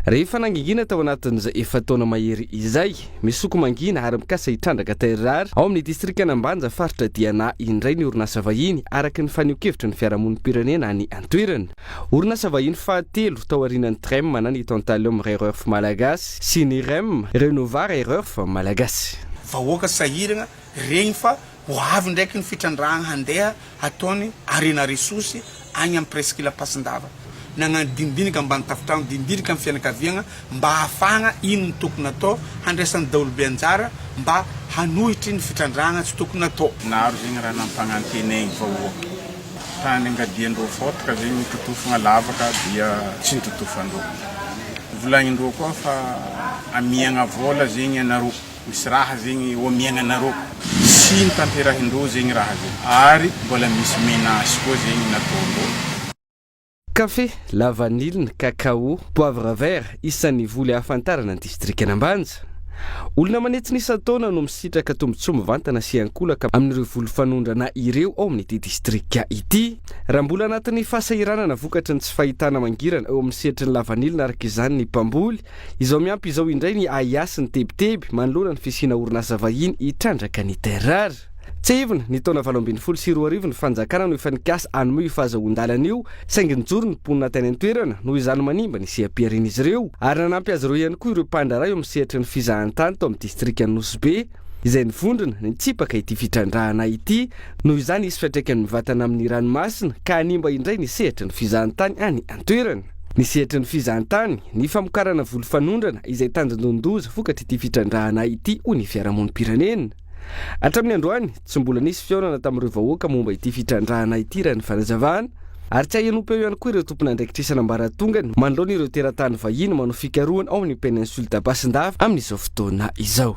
Rehefa nangingina tao anatin'izay efa taona mahery izay, misoko mangina ary mikasa hitrandraka terre ao amin'ny distrikta Ambanja faritra Diana indray ny orinasa vahiny araky ny fanio-kevitry ny fiarahamonim-pirenena any antoerana. Orinasa vahiny fahatelo tao aorian'ny TREM ny Tantalum Rerurf Malagasy sy ny REM Renovar Rerurf Malagasy. Vahoaka sahirana regny fa ho avy ndraiky ny Fitrandrahana handeha ataony arena resosy agny amin'ny presqu'île Pasindava. Nangan dindinika ambany tafitrano dindinika amin'ny fianakaviana mba hafagna ino ny tokony atao handraisan'ny daolobe anjara mba hanohitry ny Fitrandrahana tsy tokony atao. Naro zegny raha nampanantenegny vahoaka. Tany angadiandreo fotoka zegny totofagna lavaka dia tsy nitotofandreo. Volagnindreo koa fa amiagna vola zegny anareo. Misy raha zegny omiagna anareo. Sy nitanterahin-dreo zegny raha zegny. Ary mbola misy menace koa zegny nataondreo. Café, la vanille, cacao, poivre vert, isan'ny voly ahafantarana ny distrikta Ambanja. Olona manetsy nisa-taona no misitraka tombotsoa mivantana sy ankolaka amin'ireo voly fanondrana ireo ao amin'ity distrikta ity. Raha mbola anatin'ny fahasahiranana vokatry ny tsy fahitana mangirana eo amin'ny sehatry ny la vanille araka izany ny mpamboly, izao miampy izao indray ny aiasy ny tebiteby manoloana ny fisiana orinasa vahiny hitrandraka ny terre. Tsy ivona ny taona 2024 ny fanjakana no efa nikasa anome io fahazahoan-dalana io saingy nijoro ny mponina tany an-toerana noho izany manimba ny seha-piarian'izy ireo ary nanampy azy ireo ihany koa ireo mpandraraha eo amin'ny sehatry ny fizahantany tao amin'ny distrikta Nosbe izay nivondrona ny tsipaka ity Fitrandrahana ity noho izany isy fiantraikany mivantana amin'ny ranomasina ka hanimba indray ny sehatry ny fizahantany any an-toerana. Ny sehatry ny fizahantany ny famokarana voly fanondrana izay tanjondondoza vokatry ity Fitrandrahana ity ho ny fiarahamonim-pirenena. Hatramin'ny androany tsy mbola nisy fiaonana tamin'ireo vahoaka momba ity Fitrandrahana ity raha ny fanazavana ary tsy hahianompo eo ihany koa ireo tompon'andraikitrisana ambaratongany manoloana ireo teratany vahiny manao fikarohana ao amin'ny peninsule Pasindava amin'izao fotoana izao.